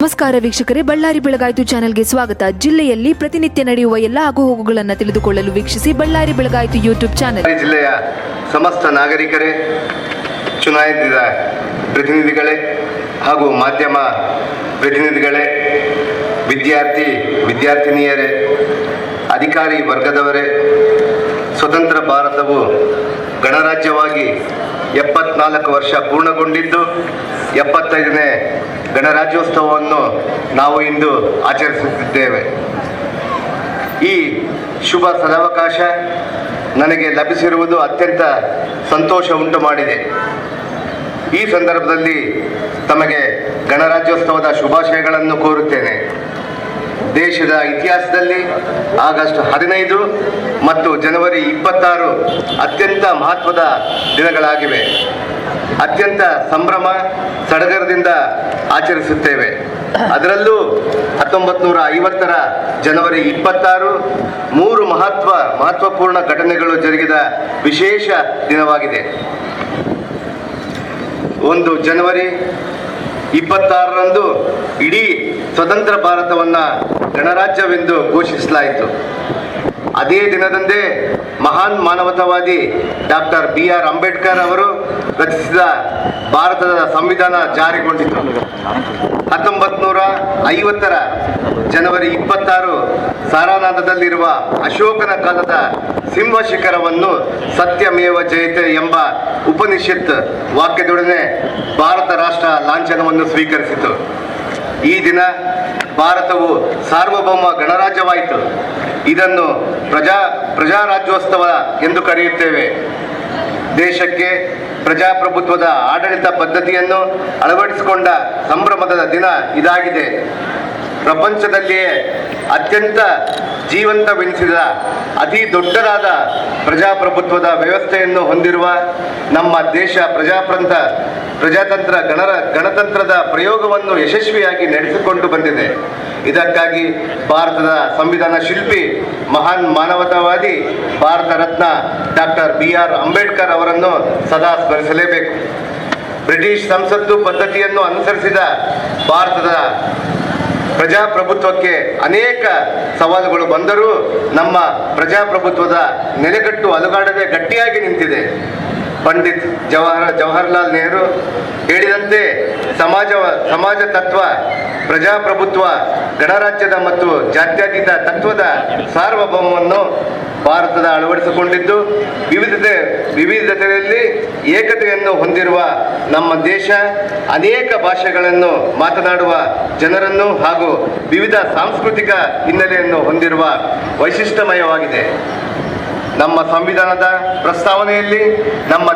ನಮಸ್ಕಾರ ವೀಕ್ಷಕರೇ, ಬಳ್ಳಾರಿ ಬೆಳಗಾಯಿತು ಚಾನೆಲ್ಗೆ ಸ್ವಾಗತ. ಜಿಲ್ಲೆಯಲ್ಲಿ ಪ್ರತಿನಿತ್ಯ ನಡೆಯುವ ಎಲ್ಲ ಆಗುಹೋಗುಗಳನ್ನು ತಿಳಿದುಕೊಳ್ಳಲು ವೀಕ್ಷಿಸಿ ಬಳ್ಳಾರಿ ಬೆಳಗಾಯಿತು ಯೂಟ್ಯೂಬ್ ಚಾನೆಲ್. ಜಿಲ್ಲೆಯ ಸಮಸ್ತ ನಾಗರಿಕರೇ, ಚುನಾಯಿತ ಪ್ರತಿನಿಧಿಗಳೇ ಹಾಗೂ ಮಾಧ್ಯಮ ಪ್ರತಿನಿಧಿಗಳೇ, ವಿದ್ಯಾರ್ಥಿನಿಯರೇ, ಅಧಿಕಾರಿ ವರ್ಗದವರೇ, ಸ್ವತಂತ್ರ ಭಾರತವು ಗಣರಾಜ್ಯವಾಗಿ 74 ವರ್ಷ ಪೂರ್ಣಗೊಂಡಿದ್ದು 75ನೇ ಗಣರಾಜ್ಯೋತ್ಸವವನ್ನು ನಾವು ಇಂದು ಆಚರಿಸುತ್ತಿದ್ದೇವೆ. ಈ ಶುಭ ಸದಾವಕಾಶ ನನಗೆ ಲಭಿಸಿರುವುದು ಅತ್ಯಂತ ಸಂತೋಷ ಉಂಟು ಮಾಡಿದೆ. ಈ ಸಂದರ್ಭದಲ್ಲಿ ತಮಗೆ ಗಣರಾಜ್ಯೋತ್ಸವದ ಶುಭಾಶಯಗಳನ್ನು ಕೋರುತ್ತೇನೆ. ದೇಶದ ಇತಿಹಾಸದಲ್ಲಿ ಆಗಸ್ಟ್ 15 ಮತ್ತು ಜನವರಿ 26 ಅತ್ಯಂತ ಮಹತ್ವದ ದಿನಗಳಾಗಿವೆ. ಅತ್ಯಂತ ಸಂಭ್ರಮ ಸಡಗರದಿಂದ ಆಚರಿಸುತ್ತೇವೆ. ಅದರಲ್ಲೂ 1950ರ ಜನವರಿ 26 3 ಮಹತ್ವಪೂರ್ಣ ಘಟನೆಗಳು ಜರುಗಿದ ವಿಶೇಷ ದಿನವಾಗಿದೆ. ಒಂದು ಜನವರಿ 26ರಂದು ಇಡೀ ಸ್ವತಂತ್ರ ಭಾರತವನ್ನು ಗಣರಾಜ್ಯವೆಂದು ಘೋಷಿಸಲಾಯಿತು. ಅದೇ ದಿನದಂದೇ ಮಹಾನ್ ಮಾನವತಾವಾದಿ ಡಾಕ್ಟರ್ BR ಅಂಬೇಡ್ಕರ್ ಅವರು ರಚಿಸಿದ ಭಾರತದ ಸಂವಿಧಾನ ಜಾರಿಗೊಂಡಿತು. 1950ರ ಜನವರಿ 26 ಸಾರನಾಥದಲ್ಲಿರುವ ಅಶೋಕನ ಕಾಲದ ಸಿಂಹ ಶಿಖರವನ್ನು ಸತ್ಯಮೇವ ಜಯತೆ ಎಂಬ ಉಪನಿಷತ್ ವಾಕ್ಯದೊಡನೆ ಭಾರತ ರಾಷ್ಟ್ರ ಲಾಂಛನವನ್ನು ಸ್ವೀಕರಿಸಿತು. ಈ ದಿನ ಭಾರತವು ಸಾರ್ವಭೌಮ ಗಣರಾಜ್ಯವಾಯಿತು. ಇದನ್ನು ಪ್ರಜಾರಾಜ್ಯೋತ್ಸವ ಎಂದು ಕರೆಯುತ್ತೇವೆ. ದೇಶಕ್ಕೆ ಪ್ರಜಾಪ್ರಭುತ್ವದ ಆಡಳಿತ ಪದ್ಧತಿಯನ್ನು ಅಳವಡಿಸಿಕೊಂಡ ಸಂಭ್ರಮದ ದಿನ ಇದಾಗಿದೆ. ಪ್ರಪಂಚದಲ್ಲಿಯೇ ಅತ್ಯಂತ ಜೀವಂತವೆನಿಸಿದ ಅತಿ ದೊಡ್ಡದಾದ ಪ್ರಜಾಪ್ರಭುತ್ವದ ವ್ಯವಸ್ಥೆಯನ್ನು ಹೊಂದಿರುವ ನಮ್ಮ ದೇಶ ಗಣತಂತ್ರದ ಪ್ರಯೋಗವನ್ನು ಯಶಸ್ವಿಯಾಗಿ ನಡೆಸಿಕೊಂಡು ಬಂದಿದೆ. ಇದಕ್ಕಾಗಿ ಭಾರತದ ಸಂವಿಧಾನ ಶಿಲ್ಪಿ, ಮಹಾನ್ ಮಾನವತಾವಾದಿ, ಭಾರತ ರತ್ನ ಡಾಕ್ಟರ್ BR ಅಂಬೇಡ್ಕರ್ ಅವರನ್ನು ಸದಾ ಸ್ಮರಿಸಲೇಬೇಕು. ಬ್ರಿಟಿಷ್ ಸಂಸತ್ತು ಪದ್ಧತಿಯನ್ನು ಅನುಸರಿಸಿದ ಭಾರತದ ಪ್ರಜಾಪ್ರಭುತ್ವಕ್ಕೆ ಅನೇಕ ಸವಾಲುಗಳು ಬಂದರೂ ನಮ್ಮ ಪ್ರಜಾಪ್ರಭುತ್ವದ ನೆಲೆಗಟ್ಟು ಅಲುಗಾಡದೆ ಗಟ್ಟಿಯಾಗಿ ನಿಂತಿದೆ. ಪಂಡಿತ್ ಜವಾಹರ್ಲಾಲ್ ನೆಹರು ಹೇಳಿದಂತೆ ಸಮಾಜ ತತ್ವ, ಪ್ರಜಾಪ್ರಭುತ್ವ, ಗಣರಾಜ್ಯದ ಮತ್ತು ಜಾತ್ಯತೀತ ತತ್ವದ ಸಾರ್ವಭೌಮವನ್ನು ಭಾರತದ ಅಳವಡಿಸಿಕೊಂಡಿದ್ದು ವಿವಿಧತೆಯಲ್ಲಿ ಏಕತೆಯನ್ನು ಹೊಂದಿರುವ ನಮ್ಮ ದೇಶ ಅನೇಕ ಭಾಷೆಗಳನ್ನು ಮಾತನಾಡುವ ಜನರನ್ನು ಹಾಗೂ ವಿವಿಧ ಸಾಂಸ್ಕೃತಿಕ ಹಿನ್ನೆಲೆಯನ್ನು ಹೊಂದಿರುವ ವೈಶಿಷ್ಟ್ಯಮಯವಾಗಿದೆ. ನಮ್ಮ ಸಂವಿಧಾನದ ಪ್ರಸ್ತಾವನೆಯಲ್ಲಿ ನಮ್ಮ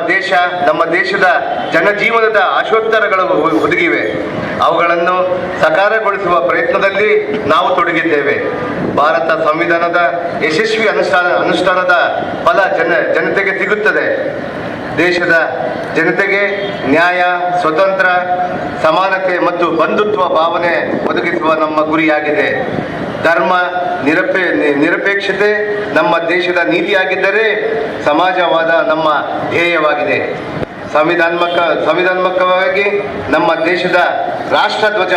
ದೇಶದ ಜನಜೀವನದ ಆಶೋತ್ತರಗಳು ಹುದುಗಿವೆ. ಅವುಗಳನ್ನು ಸಾಕಾರಗೊಳಿಸುವ ಪ್ರಯತ್ನದಲ್ಲಿ ನಾವು ತೊಡಗಿದ್ದೇವೆ. ಭಾರತ ಸಂವಿಧಾನದ ಯಶಸ್ವಿ ಅನುಷ್ಠಾನದ ಫಲ ಜನತೆಗೆ ಸಿಗುತ್ತದೆ. ದೇಶದ ಜನತೆಗೆ ನ್ಯಾಯ, ಸ್ವತಂತ್ರ, ಸಮಾನತೆ ಮತ್ತು ಬಂಧುತ್ವ ಭಾವನೆ ಒದಗಿಸುವ ನಮ್ಮ ಗುರಿಯಾಗಿದೆ. ಧರ್ಮ ನಿರಪೇಕ್ಷತೆ ನಮ್ಮ ದೇಶದ ನೀತಿಯಾಗಿದ್ದರೆ ಸಮಾಜವಾದ ನಮ್ಮ ಧ್ಯೇಯವಾಗಿದೆ. ಸಂವಿಧಾನಾತ್ಮಕವಾಗಿ ನಮ್ಮ ದೇಶದ ರಾಷ್ಟ್ರಧ್ವಜ,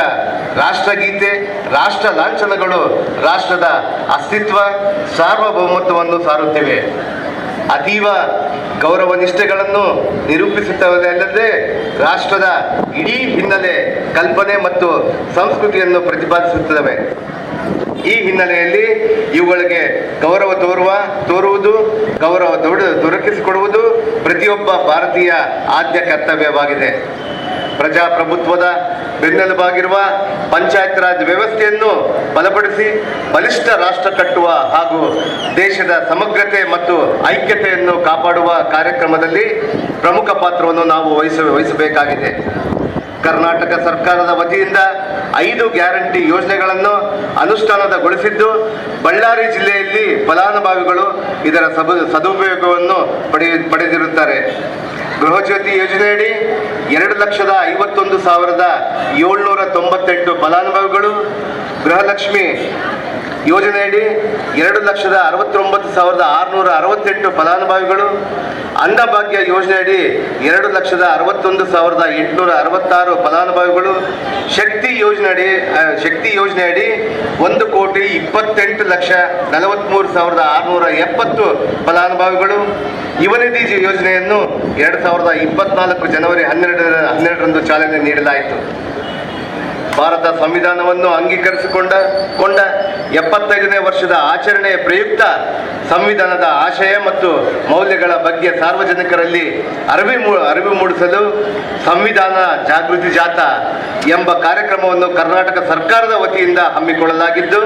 ರಾಷ್ಟ್ರಗೀತೆ, ರಾಷ್ಟ್ರ ಲಾಂಛನಗಳು ರಾಷ್ಟ್ರದ ಅಸ್ತಿತ್ವ, ಸಾರ್ವಭೌಮತ್ವವನ್ನು ಸಾರುತ್ತಿವೆ. ಅತೀವ ಗೌರವ ನಿಷ್ಠೆಗಳನ್ನು ನಿರೂಪಿಸುತ್ತವಲ್ಲದೆ ರಾಷ್ಟ್ರದ ಇಡೀ ಹಿನ್ನೆಲೆ, ಕಲ್ಪನೆ ಮತ್ತು ಸಂಸ್ಕೃತಿಯನ್ನು ಪ್ರತಿಪಾದಿಸುತ್ತವೆ. ಈ ಹಿನ್ನೆಲೆಯಲ್ಲಿ ಇವುಗಳಿಗೆ ಗೌರವ ತೋರುವುದು, ಗೌರವ ದೊರಕಿಸಿಕೊಡುವುದು ಪ್ರತಿಯೊಬ್ಬ ಭಾರತೀಯ ಆದ್ಯ ಕರ್ತವ್ಯವಾಗಿದೆ. ಪ್ರಜಾಪ್ರಭುತ್ವದ ಬೆನ್ನೆಲುಬಾಗಿರುವ ಪಂಚಾಯತ್ ರಾಜ್ ವ್ಯವಸ್ಥೆಯನ್ನು ಬಲಪಡಿಸಿ ಬಲಿಷ್ಠ ರಾಷ್ಟ್ರ ಕಟ್ಟುವ ಹಾಗೂ ದೇಶದ ಸಮಗ್ರತೆ ಮತ್ತು ಐಕ್ಯತೆಯನ್ನು ಕಾಪಾಡುವ ಕಾರ್ಯಕ್ರಮದಲ್ಲಿ ಪ್ರಮುಖ ಪಾತ್ರವನ್ನು ನಾವು ವಹಿಸಬೇಕಾಗಿದೆ. ಕರ್ನಾಟಕ ಸರ್ಕಾರದ ವತಿಯಿಂದ 5 ಗ್ಯಾರಂಟಿ ಯೋಜನೆಗಳನ್ನು ಅನುಷ್ಠಾನಗೊಳಿಸಿದ್ದು, ಬಳ್ಳಾರಿ ಜಿಲ್ಲೆಯಲ್ಲಿ ಫಲಾನುಭವಿಗಳು ಇದರ ಸದುಪಯೋಗವನ್ನು ಪಡೆದಿರುತ್ತಾರೆ. ಗೃಹಜ್ಯೋತಿ ಯೋಜನೆಯಡಿ 2,51,798 ಫಲಾನುಭವಿಗಳು, ಗೃಹಲಕ್ಷ್ಮಿ ಯೋಜನೆಯಡಿ 2,69,668 ಫಲಾನುಭವಿಗಳು, ಅನ್ನಭಾಗ್ಯ ಯೋಜನೆಯಡಿ 2,61,866 ಫಲಾನುಭವಿಗಳು, ಶಕ್ತಿ ಯೋಜನೆಯಡಿ 1,28,43,670 ಫಲಾನುಭವಿಗಳು, ಯುವನಿಧಿ ಯೋಜನೆಯನ್ನು 2024 ಜನವರಿ 12ರಂದು ಚಾಲನೆ ನೀಡಲಾಯಿತು. ಭಾರತ ಸಂವಿಧಾನವನ್ನು ಅಂಗೀಕರಿಸಿಕೊಂಡ 75ನೇ ವರ್ಷದ ಆಚರಣೆಯ ಪ್ರಯುಕ್ತ ಸಂವಿಧಾನದ ಆಶಯ ಮತ್ತು ಮೌಲ್ಯಗಳ ಬಗ್ಗೆ ಸಾರ್ವಜನಿಕರಲ್ಲಿ ಅರಿವು ಮೂಡಿಸಲು ಸಂವಿಧಾನ ಜಾಗೃತಿ ಜಾಥಾ ಎಂಬ ಕಾರ್ಯಕ್ರಮವನ್ನು ಕರ್ನಾಟಕ ಸರ್ಕಾರದ ವತಿಯಿಂದ ಹಮ್ಮಿಕೊಳ್ಳಲಾಗಿದ್ದು,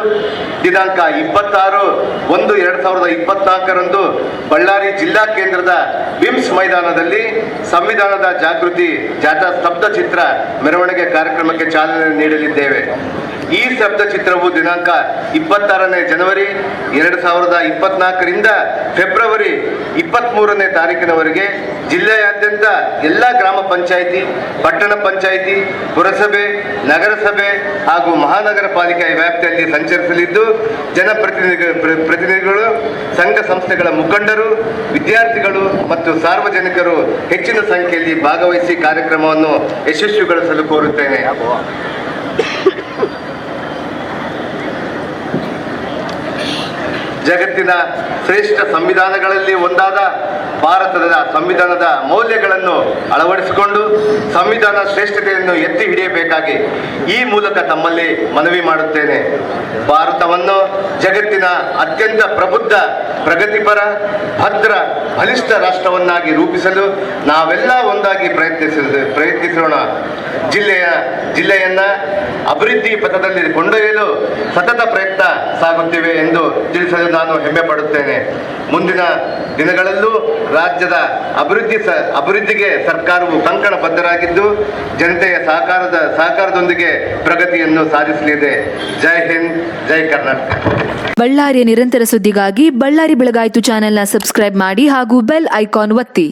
ದಿನಾಂಕ 26/1/2024ರಂದು ಬಳ್ಳಾರಿ ಜಿಲ್ಲಾ ಕೇಂದ್ರದ ಬಿಮ್ಸ್ ಮೈದಾನದಲ್ಲಿ ಸಂವಿಧಾನದ ಜಾಗೃತಿ ಜಾಥಾ ಸ್ತಬ್ಧ ಚಿತ್ರ ಮೆರವಣಿಗೆ ಕಾರ್ಯಕ್ರಮಕ್ಕೆ ಚಾಲನೆ ನೀಡಲಿದ್ದೇವೆ. ಈ ಸ್ತಬ್ಧ ಚಿತ್ರವು ದಿನಾಂಕ 26ನೇ ಜನವರಿ 2024ರಿಂದ ಫೆಬ್ರವರಿ 23ನೇ ತಾರೀಕಿನವರೆಗೆ ಜಿಲ್ಲೆಯಾದ್ಯಂತ ಎಲ್ಲ ಗ್ರಾಮ ಪಂಚಾಯಿತಿ, ಪಟ್ಟಣ ಪಂಚಾಯಿತಿ, ಪುರಸಭೆ, ನಗರಸಭೆ ಹಾಗೂ ಮಹಾನಗರ ಪಾಲಿಕೆಯ ವ್ಯಾಪ್ತಿಯಲ್ಲಿ ಸಂಚರಿಸಲಿದ್ದು, ಜನಪ್ರತಿನಿಧಿಗಳು, ಸಂಘ ಸಂಸ್ಥೆಗಳ ಮುಖಂಡರು, ವಿದ್ಯಾರ್ಥಿಗಳು ಮತ್ತು ಸಾರ್ವಜನಿಕರು ಹೆಚ್ಚಿನ ಸಂಖ್ಯೆಯಲ್ಲಿ ಭಾಗವಹಿಸಿ ಕಾರ್ಯಕ್ರಮವನ್ನು ಯಶಸ್ವಿಗೊಳಿಸಲು ಕೋರುತ್ತೇನೆ. ಜಗತ್ತಿನ ಶ್ರೇಷ್ಠ ಸಂವಿಧಾನಗಳಲ್ಲಿ ಒಂದಾದ ಭಾರತದ ಸಂವಿಧಾನದ ಮೌಲ್ಯಗಳನ್ನು ಅಳವಡಿಸಿಕೊಂಡು ಸಂವಿಧಾನ ಶ್ರೇಷ್ಠತೆಯನ್ನು ಎತ್ತಿ ಹಿಡಿಯಬೇಕಾಗಿ ಈ ಮೂಲಕ ತಮ್ಮಲ್ಲಿ ಮನವಿ ಮಾಡುತ್ತೇನೆ. ಭಾರತವನ್ನು ಜಗತ್ತಿನ ಅತ್ಯಂತ ಪ್ರಬುದ್ಧ, ಪ್ರಗತಿಪರ, ಭದ್ರ, ಬಲಿಷ್ಠ ರಾಷ್ಟ್ರವನ್ನಾಗಿ ರೂಪಿಸಲು ನಾವೆಲ್ಲ ಒಂದಾಗಿ ಪ್ರಯತ್ನಿಸೋಣ. ಜಿಲ್ಲೆಯನ್ನ ಅಭಿವೃದ್ಧಿ ಪಥದಲ್ಲಿ ಕೊಂಡೊಯ್ಯಲು ಸತತ ಪ್ರಯತ್ನ ಸಾಗುತ್ತಿವೆ ಎಂದು ತಿಳಿಸಲು ನಾನು ಹೆಮ್ಮೆ ಪಡುತ್ತೇನೆ. ಮುಂದಿನ ದಿನಗಳಲ್ಲೂ ರಾಜ್ಯದ ಅಭಿವೃದ್ಧಿಗೆ ಸರ್ಕಾರವು ಕಂಕಣ ಬದ್ಧರಾಗಿದ್ದು ಜನತೆಯ ಸಹಕಾರದೊಂದಿಗೆ ಪ್ರಗತಿಯನ್ನು ಸಾಧಿಸಲಿದೆ. ಜೈ ಹಿಂದ್, ಜೈ ಕರ್ನಾಟಕ. ಬಳ್ಳಾರಿಯ ನಿರಂತರ ಸುದ್ದಿಗಾಗಿ ಬಳ್ಳಾರಿ ಬೆಳಗಾಯಿತು ಚಾನೆಲ್ನ ಸಬ್ಸ್ಕ್ರೈಬ್ ಮಾಡಿ ಹಾಗೂ ಬೆಲ್ ಐಕಾನ್ ಒತ್ತಿ.